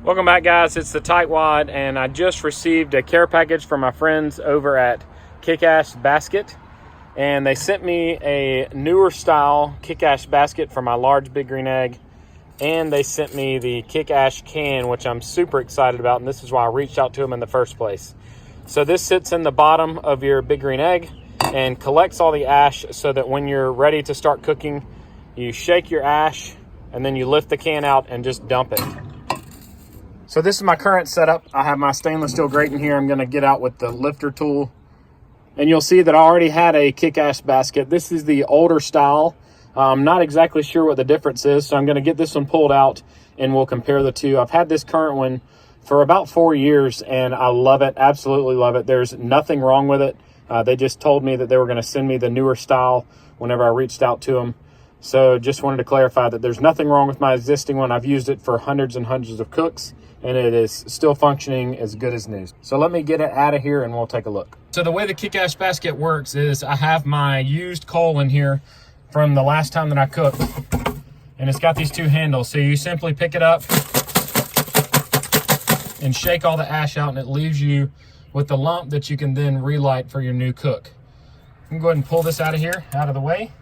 Welcome back, guys. It's the Tightwad, and I just received a care package from my friends over at Kick-Ash Basket, and they sent me a newer style Kick-Ash basket for my large big green egg, and they sent me the Kick-Ash can, which I'm super excited about, and this is why I reached out to them in the first place. So this sits in the bottom of your big green egg and collects all the ash so that when you're ready to start cooking, you shake your ash and then you lift the can out and just dump it. So this is my current setup. I have my stainless steel grate in here. I'm gonna get out with the lifter tool. And you'll see that I already had a Kick-Ash basket. This is the older style. I'm not exactly sure what the difference is, so I'm gonna get this one pulled out and we'll compare the two. I've had this current one for about 4 years and I love it, absolutely love it. There's nothing wrong with it. They just told me that they were gonna send me the newer style whenever I reached out to them. So just wanted to clarify that there's nothing wrong with my existing one. I've used it for hundreds and hundreds of cooks, and it is still functioning as good as new. So let me get it out of here and we'll take a look. So the way the Kick-Ash basket works is I have my used coal in here from the last time that I cooked, and it's got these two handles. So you simply pick it up and shake all the ash out, and it leaves you with the lump that you can then relight for your new cook. I'm going to go ahead and pull this out of here, out of the way.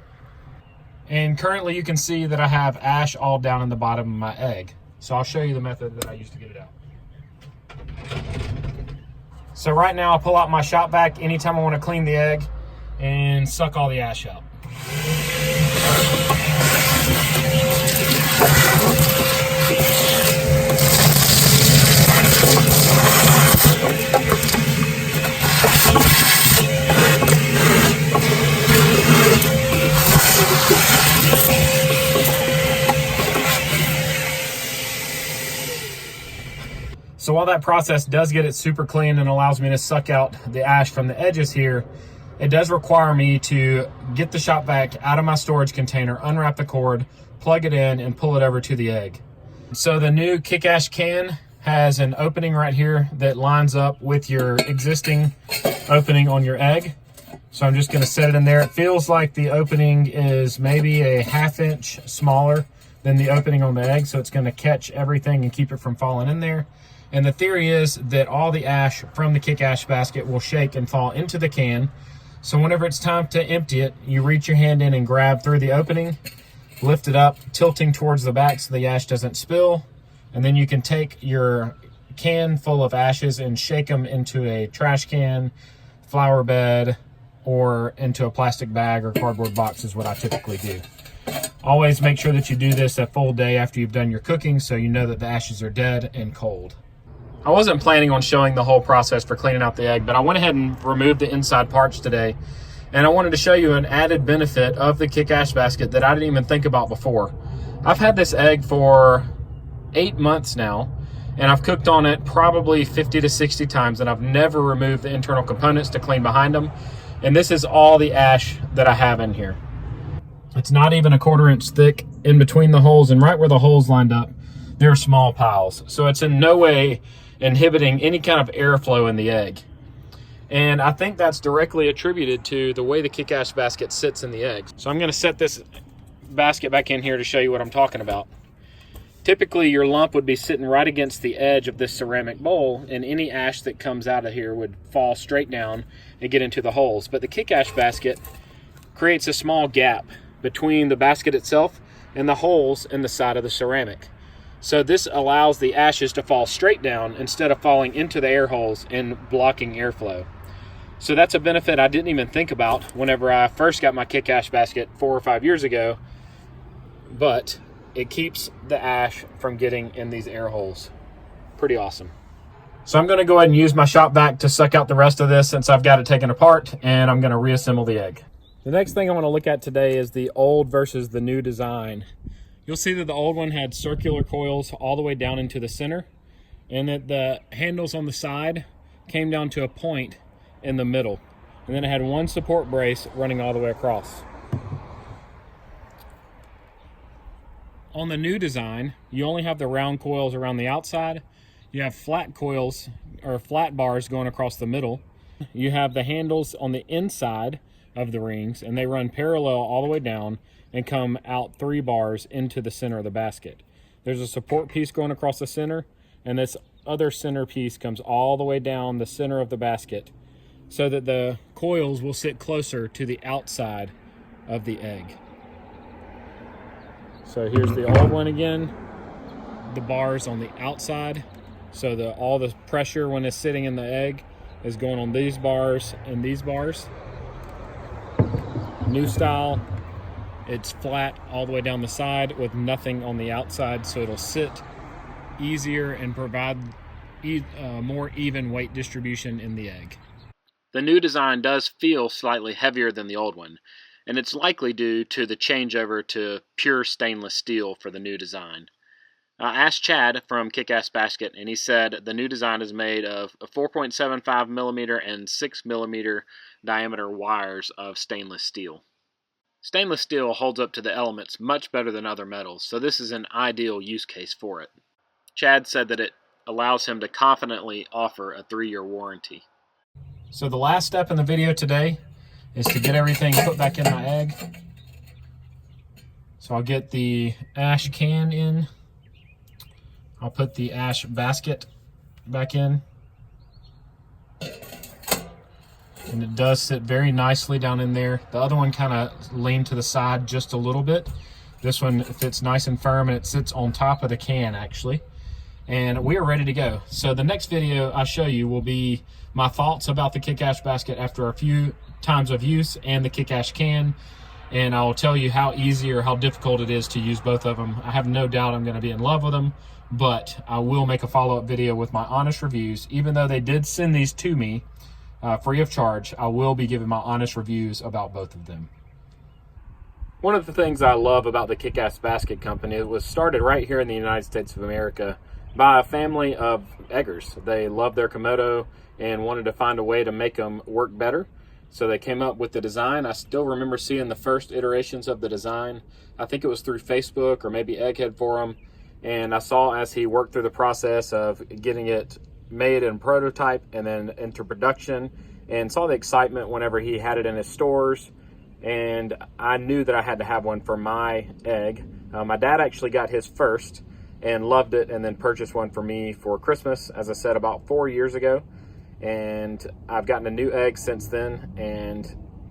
And currently you can see that I have ash all down in the bottom of my egg. So I'll show you the method that I used to get it out. So right now I'll pull out my shop vac anytime I want to clean the egg and suck all the ash out. So while that process does get it super clean and allows me to suck out the ash from the edges here, it does require me to get the shop vac out of my storage container, unwrap the cord, plug it in, and pull it over to the egg. So the new Kick-Ash can has an opening right here that lines up with your existing opening on your egg. So I'm just gonna set it in there. It feels like the opening is maybe a 1/2 inch smaller than the opening on the egg, so it's gonna catch everything and keep it from falling in there. And the theory is that all the ash from the Kick-Ash basket will shake and fall into the can. So whenever it's time to empty it, you reach your hand in and grab through the opening, lift it up, tilting towards the back so the ash doesn't spill. And then you can take your can full of ashes and shake them into a trash can, flower bed, or into a plastic bag or cardboard box is what I typically do. Always make sure that you do this a full day after you've done your cooking so you know that the ashes are dead and cold. I wasn't planning on showing the whole process for cleaning out the egg, but I went ahead and removed the inside parts today. And I wanted to show you an added benefit of the Kick-Ash basket that I didn't even think about before. I've had this egg for 8 months now, and I've cooked on it probably 50 to 60 times, and I've never removed the internal components to clean behind them. And this is all the ash that I have in here. It's not even a 1/4 inch thick in between the holes, and right where the holes lined up, there are small piles. So it's in no way inhibiting any kind of airflow in the egg. And I think that's directly attributed to the way the Kick-Ash basket sits in the egg. So I'm gonna set this basket back in here to show you what I'm talking about. Typically your lump would be sitting right against the edge of this ceramic bowl, and any ash that comes out of here would fall straight down and get into the holes. But the Kick-Ash basket creates a small gap between the basket itself and the holes in the side of the ceramic. So this allows the ashes to fall straight down instead of falling into the air holes and blocking airflow. So that's a benefit I didn't even think about whenever I first got my Kick-Ash basket 4 or 5 years ago, but it keeps the ash from getting in these air holes. Pretty awesome. So I'm gonna go ahead and use my shop vac to suck out the rest of this since I've got it taken apart, and I'm gonna reassemble the egg. The next thing I wanna look at today is the old versus the new design. You'll see that the old one had circular coils all the way down into the center, and that the handles on the side came down to a point in the middle. And then it had one support brace running all the way across. On the new design, you only have the round coils around the outside. You have flat coils or flat bars going across the middle. You have the handles on the inside of the rings, and they run parallel all the way down and come out 3 bars into the center of the basket. There's a support piece going across the center, and this other centerpiece comes all the way down the center of the basket so that the coils will sit closer to the outside of the egg. So here's the old one again, the bars on the outside, so all the pressure when it's sitting in the egg is going on these bars and these bars. New style, it's flat all the way down the side with nothing on the outside, so it'll sit easier and provide more even weight distribution in the egg. The new design does feel slightly heavier than the old one, and it's likely due to the changeover to pure stainless steel for the new design. I asked Chad from Kick-Ass Basket, and he said the new design is made of a 4.75 millimeter and 6 millimeter diameter wires of stainless steel. Stainless steel holds up to the elements much better than other metals, so this is an ideal use case for it. Chad said that it allows him to confidently offer a 3-year warranty. So the last step in the video today is to get everything put back in my egg. So I'll get the ash can in. I'll put the ash basket back in. And it does sit very nicely down in there. The other one kind of leaned to the side just a little bit. This one fits nice and firm, and it sits on top of the can actually. And we are ready to go. So the next video I show you will be my thoughts about the Kick-Ass basket after a few times of use and the Kick-Ass can. And I'll tell you how easy or how difficult it is to use both of them. I have no doubt I'm going to be in love with them, but I will make a follow-up video with my honest reviews. Even though they did send these to me free of charge, I will be giving my honest reviews about both of them. One of the things I love about the Kick-Ass Basket Company, it was started right here in the United States of America by a family of eggers. They love their Komodo and wanted to find a way to make them work better. So they came up with the design. I still remember seeing the first iterations of the design. I think it was through Facebook or maybe Egghead Forum. And I saw as he worked through the process of getting it made in prototype and then into production, and saw the excitement whenever he had it in his stores. And I knew that I had to have one for my egg. My dad actually got his first and loved it, and then purchased one for me for Christmas, as I said, about 4 years ago. And I've gotten a new egg since then, and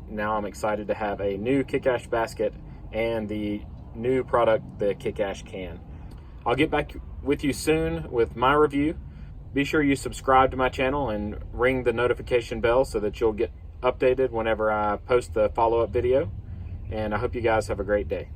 now I'm excited to have a new Kick-Ass basket and the new product, the Kick-Ass can. I'll get back with you soon with my review. Be sure you subscribe to my channel and ring the notification bell so that you'll get updated whenever I post the follow-up video. And I hope you guys have a great day.